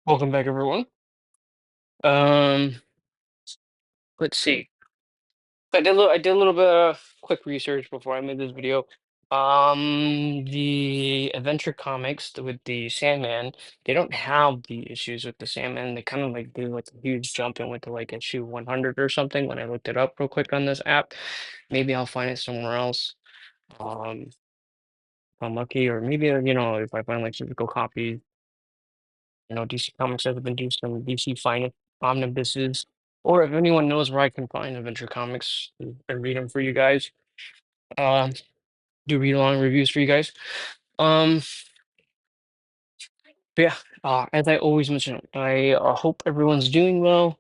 Welcome back, everyone. Um, let's see. I did a little bit of quick research before I made this video. The Adventure Comics with the Sandman, they don't have the issues with the Sandman. They kind of like do like a huge jump and went to like issue 100 or something when I looked it up real quick on this app. Maybe I'll find it somewhere else. If I'm lucky, or maybe if I find like physical copies. DC Comics has been doing some DC Finest omnibuses, or if anyone knows where I can find Adventure Comics and read them for you guys, um, do read along reviews for you guys. Um, but yeah, as I always mention, I hope everyone's doing well.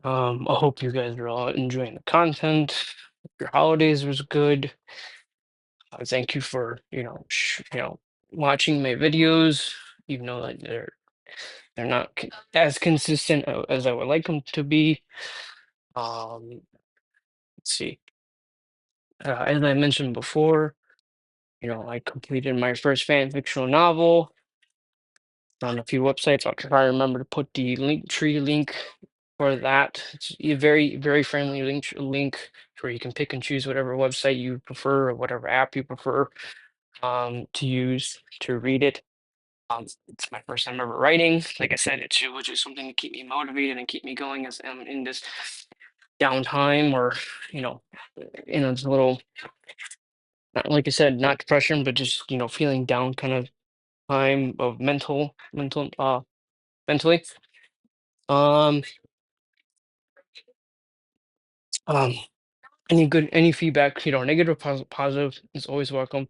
I hope you guys are all enjoying the content. Your holidays was good. Thank you for watching my videos, even though that they're not as consistent as I would like them to be. Let's see. As I mentioned before, I completed my first fan fictional novel on a few websites. I'll try to remember to put the link tree link for that. It's a very, very friendly link where you can pick and choose whatever website you prefer or whatever app you prefer to use to read it. It's my first time ever writing. Like I said, was just something to keep me motivated and keep me going as I'm in this downtime or, you know, this little, not like I said, not depression, but just, feeling down kind of time of mentally. Um, um, any feedback, negative, positive is always welcome,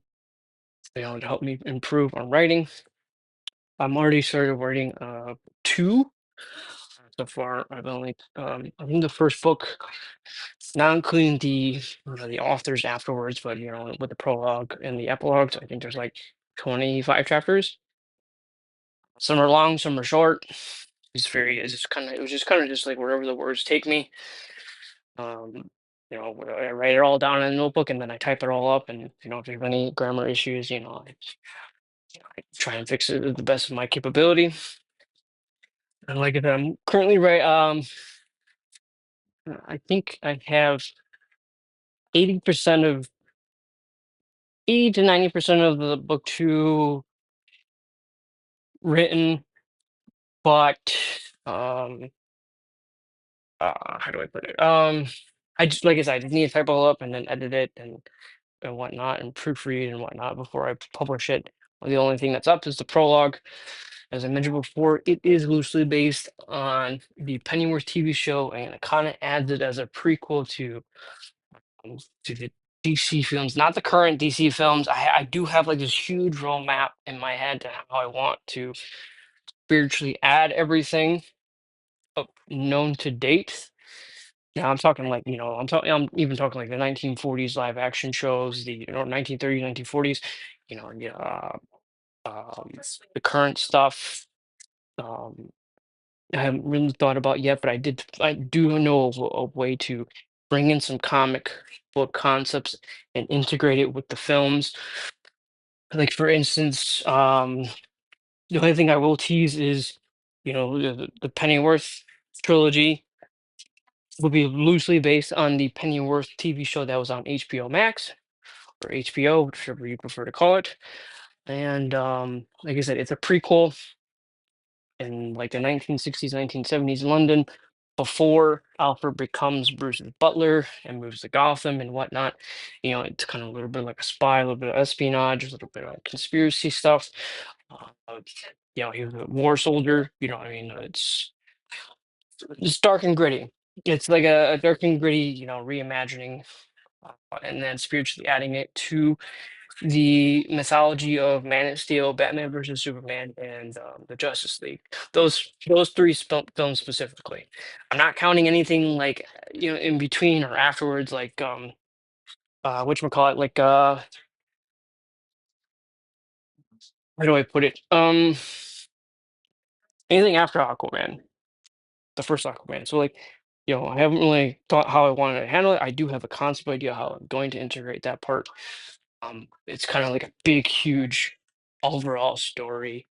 to help me improve on writing. I'm already started writing, two so far. I think the first book, not including the authors afterwards, but with the prologue and the epilogues, I think there's like 25 chapters. Some are long, some are short. It was just kind of just like wherever the words take me. Um, I write it all down in a notebook and then I type it all up. And if there's any grammar issues, I try and fix it to the best of my capability. And like I said, I'm currently right. I think I have 80% of 80 to 90% of the book two written, but um, how do I put it? I just like I said, I just need to type it all up and then edit it and whatnot and proofread and whatnot before I publish it. Well, the only thing that's up is the prologue. As I mentioned before, it is loosely based on the Pennyworth TV show, and it kind of adds it as a prequel to the DC films, not the current DC films. I do have like this huge roadmap in my head to how I want to spiritually add everything known to date. Now I'm talking like, I'm even talking like the 1940s live action shows, the 1930s, 1940s, yeah, the current stuff. Um, I haven't really thought about yet, but I do know of a way to bring in some comic book concepts and integrate it with the films. Like for instance, the only thing I will tease is, the Pennyworth trilogy will be loosely based on the Pennyworth TV show that was on HBO Max or HBO, whichever you prefer to call it. And like I said, it's a prequel in like the 1960s, 1970s London before Alfred becomes Bruce's butler and moves to Gotham and whatnot. It's kind of a little bit like a spy, a little bit of espionage, a little bit of conspiracy stuff. Uh, he was a war soldier. What I mean? It's dark and gritty. It's like a dark and gritty, reimagining, and then spiritually adding it to the mythology of Man of Steel, Batman versus Superman, and the Justice League. Those three films specifically. I'm not counting anything like in between or afterwards, like whatchamacallit, like how do I put it? Anything after Aquaman, the first Aquaman. So like, I haven't really thought how I wanted to handle it. I do have a concept idea how I'm going to integrate that part. It's kind of like a big, huge overall story.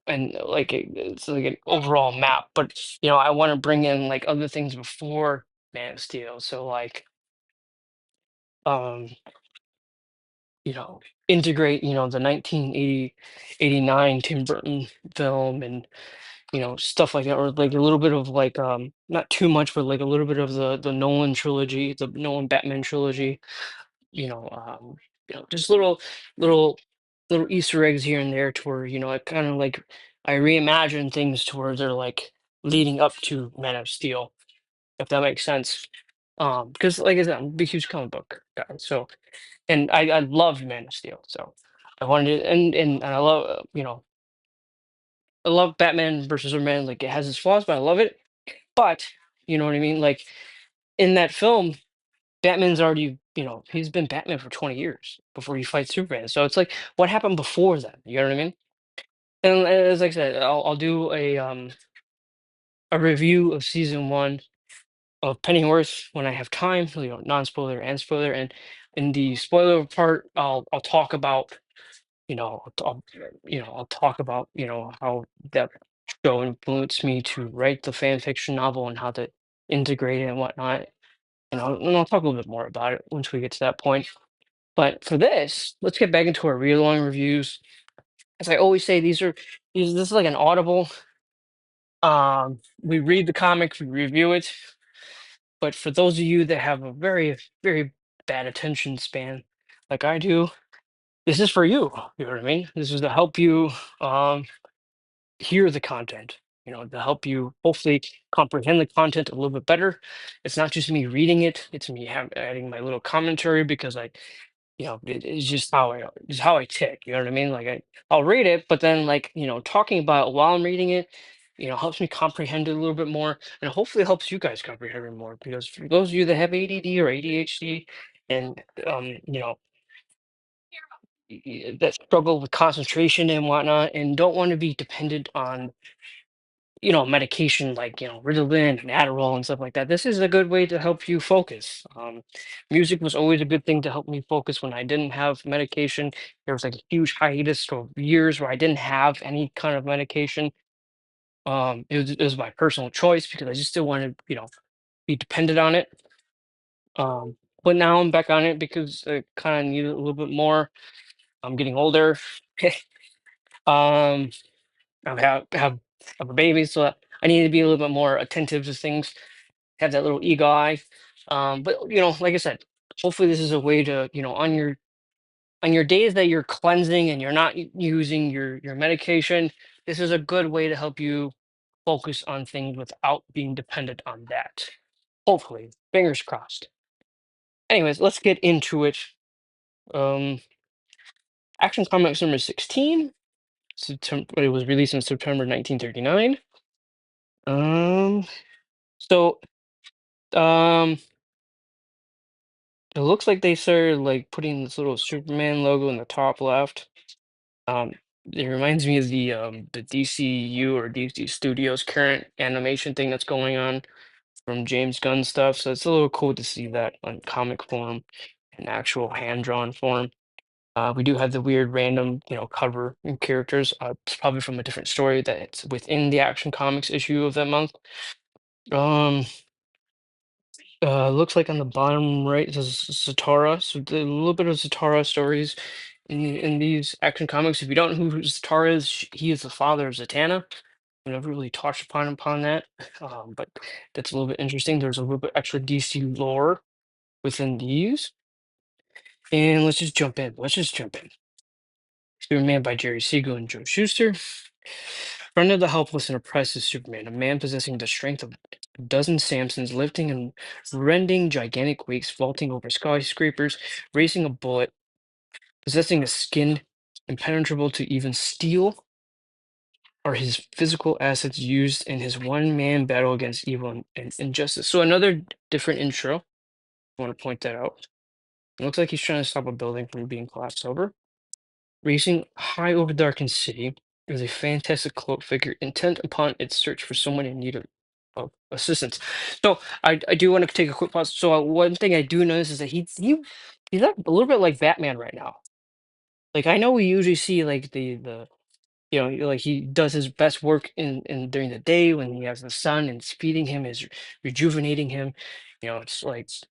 and like it's like an overall map. But I want to bring in like other things before Man of Steel. So like um, integrate the 1989 Tim Burton film and stuff like that, or like a little bit of like not too much, but like a little bit of the Nolan trilogy, the Nolan Batman trilogy. You know, um, just little little Easter eggs here and there to where I kind of like I reimagine things to where they're like leading up to Man of Steel, if that makes sense. Because like I said, I'm a big huge comic book guy, so and I love Man of Steel, so I wanted it, and I love I love Batman versus Superman. Like it has its flaws, but I love it. But you know what I mean? Like in that film, Batman's already, he's been Batman for 20 years before he fights Superman. So it's like, what happened before that? You know what I mean? And as I said, I'll do a review of season one of Pennyworth when I have time, non-spoiler and spoiler. And in the spoiler part, I'll talk about, I'll talk about, how that show influenced me to write the fan fiction novel and how to integrate it and whatnot. And I'll talk a little bit more about it once we get to that point. But for this, let's get back into our read along reviews. As I always say, this is like an audible. We read the comic, we review it. But for those of you that have a very, very bad attention span, like I do, this is for you. You know what I mean? This is to help you um, hear the content. To help you hopefully comprehend the content a little bit better. It's not just me reading it; it's me adding my little commentary because it's just how I tick. You know what I mean? Like I'll read it, but then like talking about it while I'm reading it, helps me comprehend it a little bit more, and hopefully helps you guys comprehend it more. Because for those of you that have ADD or ADHD, and that struggle with concentration and whatnot, and don't want to be dependent on medication like Ritalin and Adderall and stuff like that. This is a good way to help you focus. Music was always a good thing to help me focus when I didn't have medication. There was like a huge hiatus for years where I didn't have any kind of medication. It was my personal choice because I just still wanted be dependent on it. But now I'm back on it because I kind of need it a little bit more. I'm getting older. um, have a baby, so I need to be a little bit more attentive to things, have that little eagle eye. But like I said, hopefully this is a way to, on your days that you're cleansing and you're not using your medication, this is a good way to help you focus on things without being dependent on that. Hopefully, fingers crossed. Anyways, let's get into it. Um, Action Comics number 16. It was released in September 1939. Um, so um, it looks like they started like putting this little Superman logo in the top left. Um, it reminds me of the DCU or DC Studios current animation thing that's going on from James Gunn stuff. So it's a little cool to see that on comic form and actual hand drawn form. We do have the weird random, cover and characters. It's probably from a different story that it's within the Action Comics issue of that month. Um, Looks like on the bottom right it says Zatara. So a little bit of Zatara stories in these Action Comics. If you don't know who Zatara is, he is the father of Zatanna. We never really touched upon that, but that's a little bit interesting. There's a little bit extra DC lore within these, and let's just jump in. Let's just jump in. Superman by Jerry Siegel and Joe Shuster. Friend of the helpless and oppressed is Superman, a man possessing the strength of a dozen Samsons, lifting and rending gigantic weights, vaulting over skyscrapers, racing a bullet, possessing a skin impenetrable to even steel, are his physical assets used in his one-man battle against evil and injustice. So another different intro. I want to point that out. It looks like he's trying to stop a building from being collapsed over. Racing high over darkened city is a fantastic cloaked figure intent upon its search for someone in need of assistance. So I do want to take a quick pause. So one thing I do notice is that he's like a little bit like Batman right now. Like I know we usually see like the Like he does his best work in during the day when he has the sun and it's feeding him, is rejuvenating him.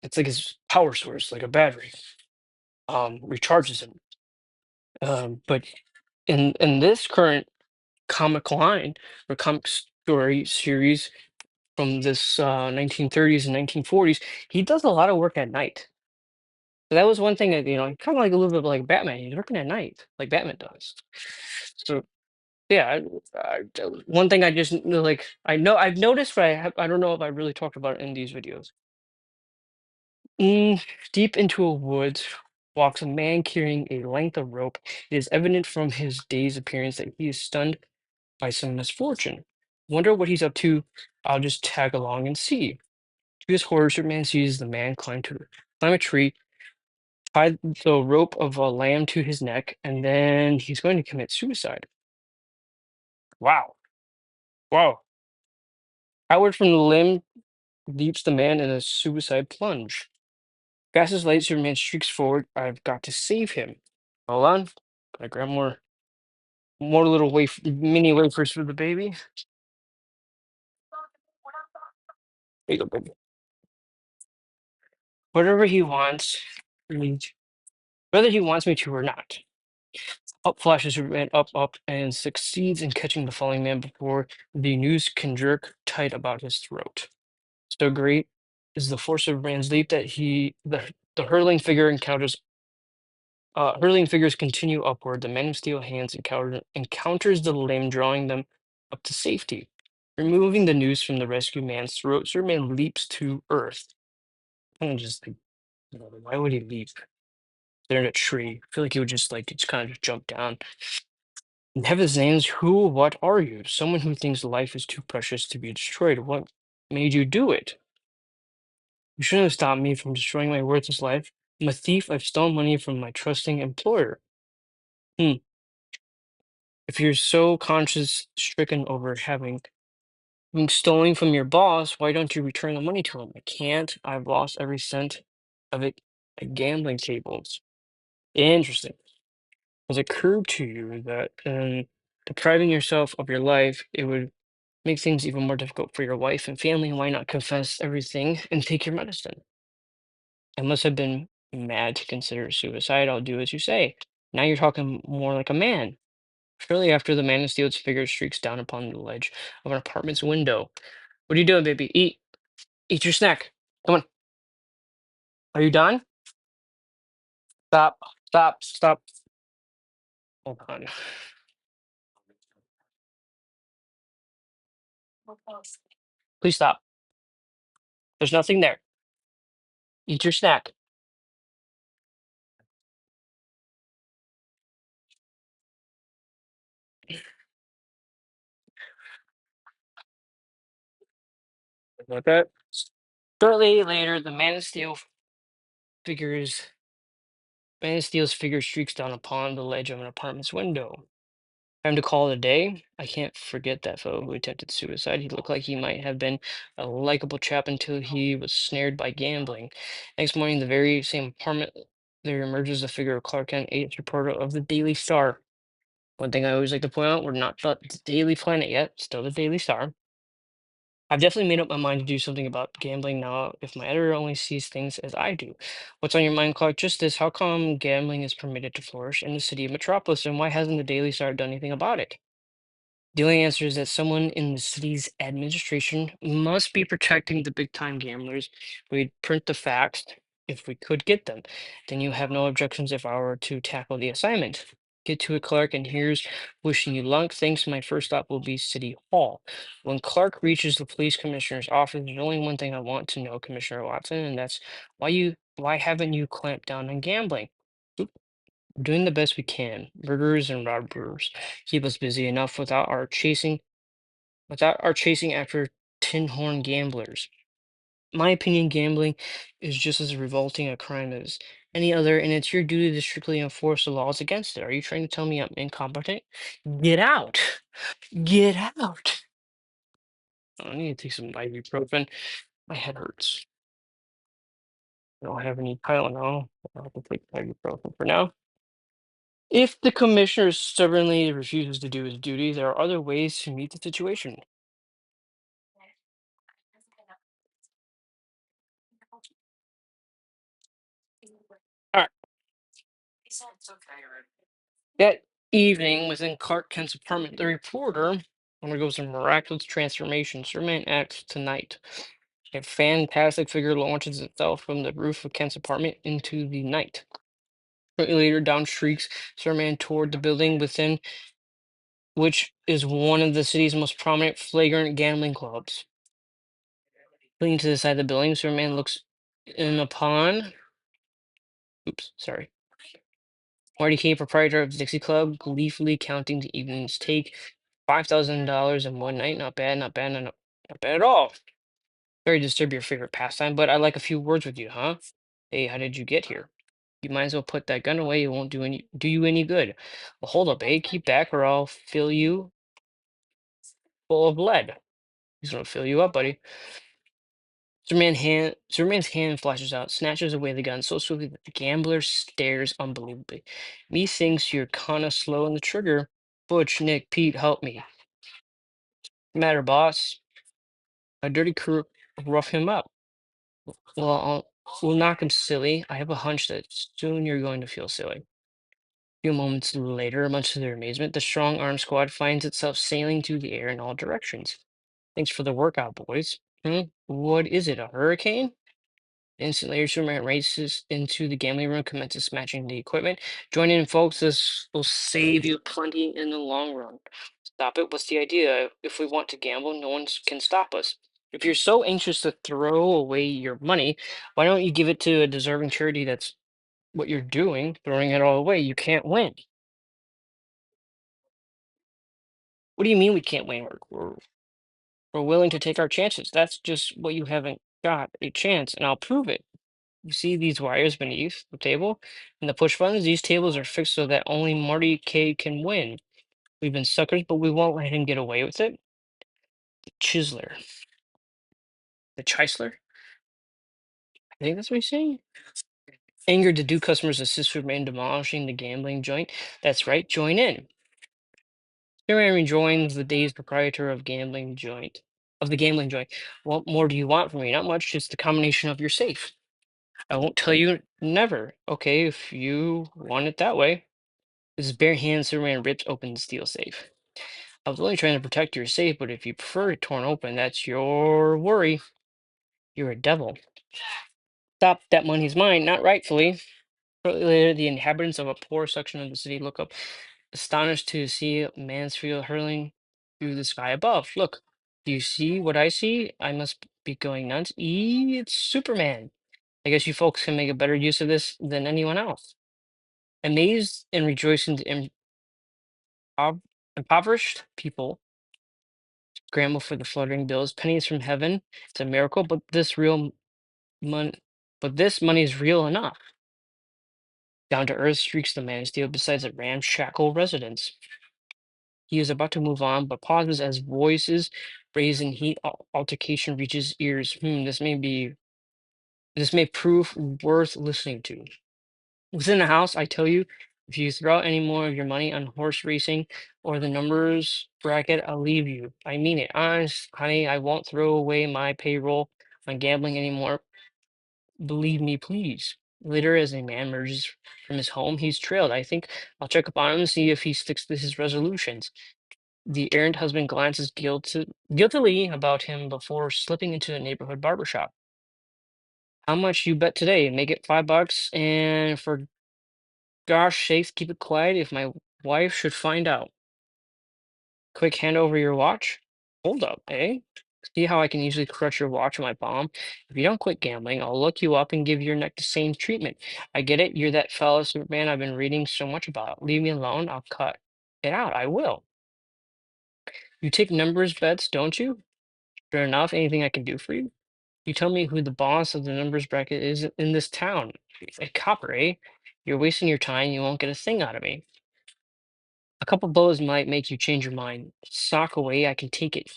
It's like his power source, like a battery. Recharges him. But in this current comic line or comic story series from this 1930s and 1940s, he does a lot of work at night. So that was one thing that, kind of like a little bit like Batman. He's working at night, like Batman does. So yeah, one thing I just like I know I've noticed, but I don't know if I really talked about it in these videos. Mm, Deep into a woods walks a man carrying a length of rope. It is evident from his day's appearance that he is stunned by some misfortune. Wonder what he's up to. I'll just tag along and see. To his horror, Superman sees the man climb a tree, tie the rope of a lamb to his neck, and then he's going to commit suicide. Wow. Wow. Outward from the limb leaps the man in a suicide plunge. Fast as light, Superman streaks forward. I've got to save him. Hold on. Gotta grab more little mini wafers for the baby. There you go, baby. Whatever he wants, me to- whether he wants me to or not. Up flashes Superman up, and succeeds in catching the falling man before the noose can jerk tight about his throat. So great is the force of Superman's leap that the hurling figures continue upward. The Man of Steel hands encounters the limb, drawing them up to safety. Removing the noose from the rescue man's throat, Superman leaps to Earth. I'm just like, why would he leap? They're in a tree. I feel like he would just kind of just jump down. In heaven's names, what are you? Someone who thinks life is too precious to be destroyed. What made you do it? You shouldn't have stopped me from destroying my worthless life. I'm a thief. I've stolen money from my trusting employer. Hmm. If you're so conscience stricken over having been stolen from your boss, why don't you return the money to him? I can't. I've lost every cent of it at gambling tables. Interesting. Has it occurred to you that depriving yourself of your life, it would make things even more difficult for your wife and family? Why not confess everything and take your medicine? I must have been mad to consider suicide. I'll do as you say. Now you're talking more like a man. Shortly after, the man in steel's figure streaks down upon the ledge of an apartment's window. What are you doing, baby? Eat. Eat your snack. Come on. Are you done? Stop. Stop. Stop. Hold on. Please stop. There's nothing there. Eat your snack. Okay. Shortly later, the figures man in steel's figure streaks down upon the ledge of an apartment's window. Time to call it a day. I can't forget that fellow who attempted suicide. He looked like he might have been a likable chap until he was snared by gambling. Next morning, the very same apartment, there emerges the figure of Clark Kent, agent reporter of the Daily Star. One thing I always like to point out, we're not the Daily Planet yet, still the Daily Star. I've definitely made up my mind to do something about gambling now if my editor only sees things as I do. What's on your mind, Clark? Just this. How come gambling is permitted to flourish in the city of Metropolis, and why hasn't the Daily Star done anything about it? The only answer is that someone in the city's administration must be protecting the big time gamblers. We'd print the facts if we could get them. Then you have no objections if I were to tackle the assignment. Get to it, Clark, and here's wishing you luck. Thanks. My first stop will be City Hall. When Clark reaches the police commissioner's office, there's only one thing I want to know, Commissioner Watson, and that's why haven't you clamped down on gambling? Doing the best we can. Murderers and robbers keep us busy enough without our chasing after tin horn gamblers. My opinion, gambling is just as revolting a crime as any other, and it's your duty to strictly enforce the laws against it. Are you trying to tell me I'm incompetent? Get out! Get out! I need to take some ibuprofen. My head hurts. I don't have any Tylenol. I'll have to take ibuprofen for now. If the commissioner stubbornly refuses to do his duty, there are other ways to meet the situation. All right. That evening, within Clark Kent's apartment, the reporter undergoes a miraculous transformation. Superman acts tonight. A fantastic figure launches itself from the roof of Kent's apartment into the night. Shortly later, down shrieks Superman toward the building within, which is one of the city's most prominent flagrant gambling clubs. Fleeing to the side of the building, Superman looks in upon. Oops, sorry. Marty Kay, proprietor of the Dixie Club, gleefully counting the evening's take. $5,000 in one night. Not bad, not bad, not bad at all. Very disturb your favorite pastime, but I'd like a few words with you, huh? Hey, how did you get here? You might as well put that gun away. It won't do you any good. Well, hold up, eh? Keep back, or I'll fill you full of lead. He's gonna fill you up, buddy. Superman's hand flashes out, snatches away the gun so swiftly that the gambler stares unbelievably. Methinks you're kinda slow on the trigger. Butch, Nick, Pete, help me. Matter, boss. A dirty crook rough him up. Well, we'll knock him silly. I have a hunch that soon you're going to feel silly. A few moments later, much to their amazement, the strong arm squad finds itself sailing through the air in all directions. Thanks for the workout, boys. What is it, a hurricane? Instantly, Superman races into the gambling room, commences smashing the equipment. Join in, folks. This will save you plenty in the long run. Stop it. What's the idea? If we want to gamble, no one can stop us. If you're so anxious to throw away your money, why don't you give it to a deserving charity? That's what you're doing, throwing it all away. You can't win. What do you mean we can't win? We're willing to take our chances. That's just what you haven't got a chance, and I'll prove it. You see these wires beneath the table and the push buttons? These tables are fixed so that only Marty K can win. We've been suckers, but we won't let him get away with it. Chisler. The Chrysler? I think that's what he's saying. Angered, the Duke customers assist Superman demolishing the gambling joint. That's right, join in. Superman rejoins the dazed proprietor of the gambling joint. What more do you want from me? Not much, just the combination of your safe. I won't tell you never. Okay, if you want it that way. With his bare hands, Superman rips open the steel safe. I was only trying to protect your safe, but if you prefer it torn open, that's your worry. You're a devil. Stop, that money's mine, not rightfully. Shortly later, the inhabitants of a poor section of the city look up, astonished to see Mansfield hurling through the sky above. Look, do you see what I see? I must be going nuts. It's Superman. I guess you folks can make a better use of this than anyone else. Amazed and rejoicing, the impoverished people scramble for the fluttering bills. Pennies from heaven. It's a miracle, money, but this money is real enough. Down to earth streaks the man of steel besides a ramshackle residence. He is about to move on, but pauses as voices raised in heat altercation reaches ears. This may prove worth listening to. Within the house, I tell you, if you throw out any more of your money on horse racing or the numbers bracket, I'll leave you. I mean it. Honest, honey, I won't throw away my payroll on gambling anymore. Believe me, please. Later, as a man emerges from his home, he's trailed. I think I'll check up on him and see if he sticks to his resolutions. The errant husband glances guiltily about him before slipping into a neighborhood barber shop. How much you bet today? Make it $5, and for gosh sakes, keep it quiet if my wife should find out. Quick hand over your watch. Hold up, eh? See how I can easily crush your watch with my palm? If you don't quit gambling, I'll look you up and give your neck the same treatment. I get it. You're that fellow Superman I've been reading so much about. Leave me alone. I'll cut it out. I will. You take numbers bets, don't you? Sure enough, anything I can do for you? You tell me who the boss of the numbers bracket is in this town. A copper, eh? You're wasting your time. You won't get a thing out of me. A couple blows might make you change your mind. Sock away, I can take it.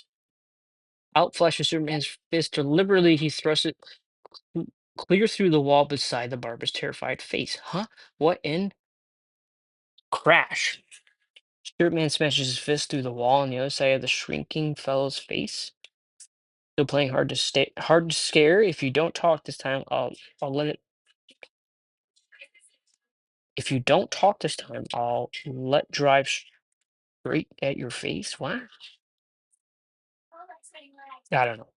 Out flashes Superman's fist. Deliberately, he thrusts it clear through the wall beside the barber's terrified face. Huh? What in? Crash! Spirit Man smashes his fist through the wall on the other side of the shrinking fellow's face. Still playing hard to scare. If you don't talk this time, I'll let it. If you don't talk this time, I'll let drive straight at your face. What? I don't know.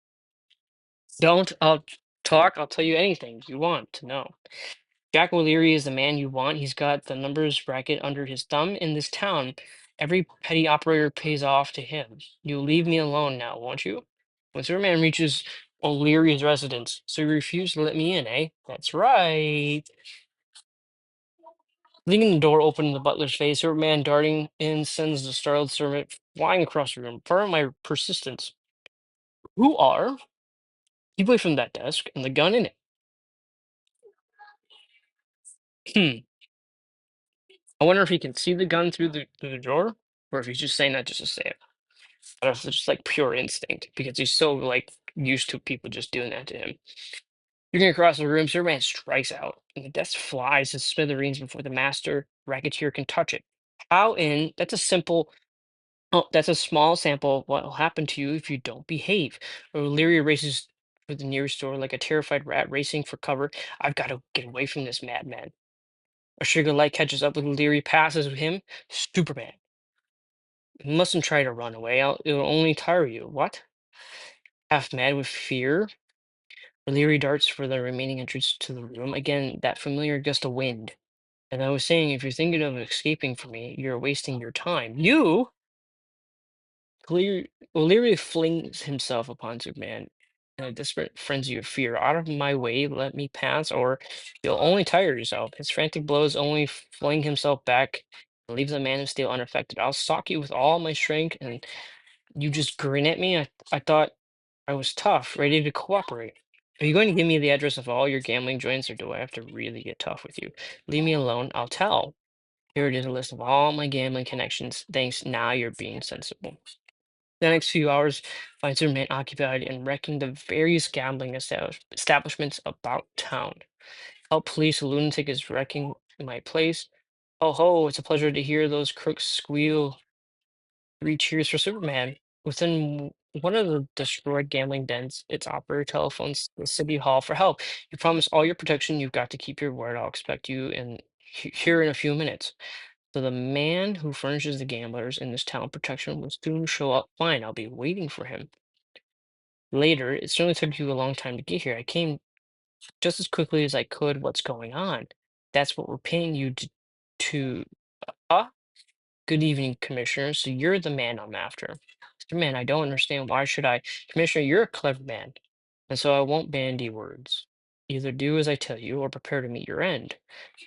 Don't. I'll talk. I'll tell you anything you want to know. Jack O'Leary is the man you want. He's got the numbers bracket under his thumb in this town. Every petty operator pays off to him. You'll leave me alone now, won't you? When Superman reaches O'Leary's residence, so you refuse to let me in, eh? That's right. Leaving the door open in the butler's face, Superman darting in sends the startled servant flying across the room. Pardon my persistence. Who are? Keep away from that desk and the gun in it. Hmm. I wonder if he can see the gun through the door, or if he's just saying that just to say it. But if it's just like pure instinct, because he's so like used to people just doing that to him. Looking across the room, Superman strikes out, and the desk flies to smithereens before the master racketeer can touch it. How in? That's a simple. Oh, that's a small sample of what will happen to you if you don't behave. O'Leary races for the nearest door like a terrified rat racing for cover. I've got to get away from this madman. A sugar light catches up with O'Leary, passes with him. Superman. You mustn't try to run away. It'll only tire you. What? Half mad with fear, O'Leary darts for the remaining entrance to the room. Again, that familiar gust of wind. And I was saying, if you're thinking of escaping from me, you're wasting your time. You? O'Leary flings himself upon Superman in a desperate frenzy of fear. Out of my way, let me pass, or you'll only tire yourself. His frantic blows only fling himself back and leave the Man of Steel unaffected. I'll stalk you with all my strength, and you just grin at me. I thought I was tough, ready to cooperate. Are you going to give me the address of all your gambling joints, or do I have to really get tough with you? Leave me alone, I'll tell. Here it is, a list of all my gambling connections. Thanks, now you're being sensible. The next few hours finds Superman occupied in wrecking the various gambling establishments about town. Help police, a lunatic is wrecking my place. Oh ho, it's a pleasure to hear those crooks squeal. Three cheers for Superman. Within one of the destroyed gambling dens, its operator telephones the city hall for help. You promise all your protection. You've got to keep your word. I'll expect you here in a few minutes. So the man who furnishes the gamblers in this town protection will soon show up. Fine, I'll be waiting for him. Later, it certainly took you a long time to get here. I came just as quickly as I could. What's going on? That's what we're paying you to uh, Good evening, Commissioner. So you're the man I'm after. Mr. Man, I don't understand. Why should I? Commissioner, you're a clever man, and so I won't bandy words. Either do as I tell you or prepare to meet your end.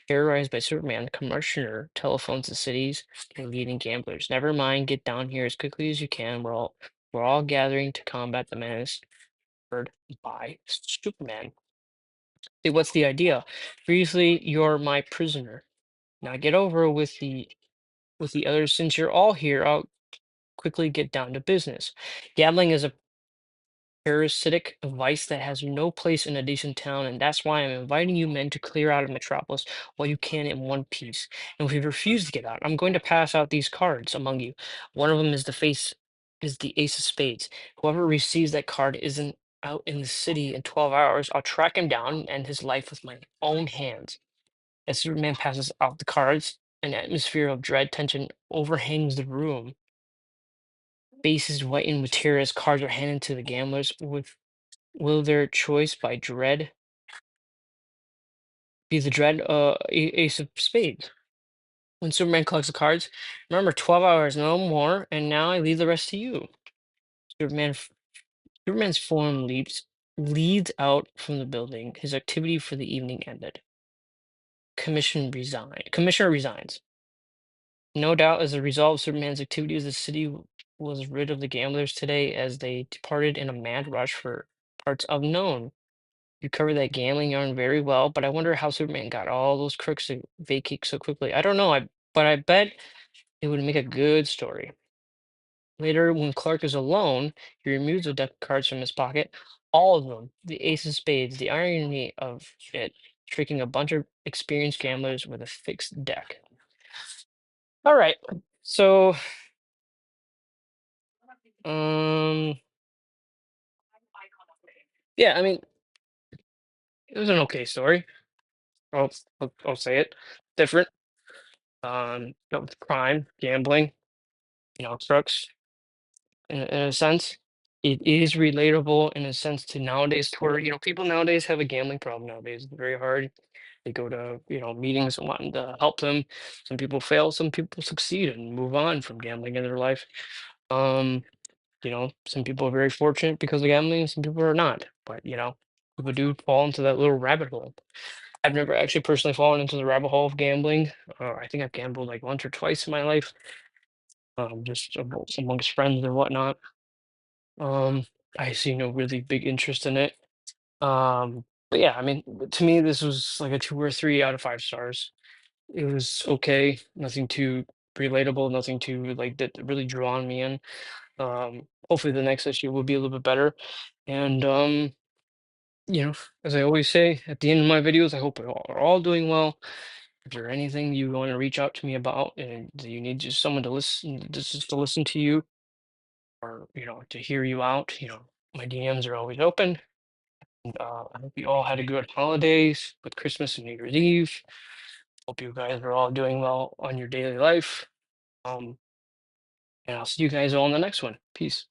Terrorized by Superman, the commissioner telephones the city's leading gamblers. Never mind, get down here as quickly as you can. We're all gathering to combat the menace heard by Superman. See, what's the idea? Previously, you're my prisoner. Now get over with the others. Since you're all here, I'll quickly get down to business. Gambling is a parasitic vice that has no place in a decent town, and that's why I'm inviting you men to clear out of Metropolis while you can in one piece. And if you refuse to get out, I'm going to pass out these cards among you. One of them is the Ace of Spades. Whoever receives that card isn't out in the city in 12 hours. I'll track him down and end his life with my own hands. As Superman passes out the cards, an atmosphere of dread tension overhangs the room. Faces whitened with terror as cards are handed to the gamblers. Will their choice by dread be the dread ace of spades? When Superman collects the cards, remember 12 hours, no more, and now I leave the rest to you. Superman, f- Superman's form leads out from the building. His activity for the evening ended. Commissioner resigns. No doubt, as a result of Superman's activities, the city was rid of the gamblers today as they departed in a mad rush for parts unknown. You covered that gambling yarn very well, but I wonder how Superman got all those crooks to vacate so quickly. I don't know, but I bet it would make a good story. Later, when Clark is alone, he removes the deck of cards from his pocket, all of them, the ace of spades. The irony of it, tricking a bunch of experienced gamblers with a fixed deck. All right. So, um, yeah, I mean, it was an okay story. I'll say it. Different. With crime, gambling, trucks. In a sense, it is relatable in a sense to nowadays, to where people nowadays have a gambling problem nowadays. It's very hard. They go to meetings and wanting to help them. Some people fail, some people succeed and move on from gambling in their life. Um, some people are very fortunate because of gambling, some people are not. But people do fall into that little rabbit hole. I've never actually personally fallen into the rabbit hole of gambling. I think I've gambled like once or twice in my life, just amongst friends and whatnot. Um, I see no really big interest in it. But yeah, I mean, to me, this was like a 2 or 3 out of 5 stars. It was okay, nothing too relatable, nothing too like that really drew on me in. Hopefully the next issue will be a little bit better. And you know, as I always say at the end of my videos, I hope you all are all doing well. If there anything you want to reach out to me about and you need just someone to listen, just to listen to you or to hear you out, my DMs are always open. I hope you all had a good holidays with Christmas and New Year's Eve. Hope you guys are all doing well on your daily life. Um, and I'll see you guys all in the next one. Peace.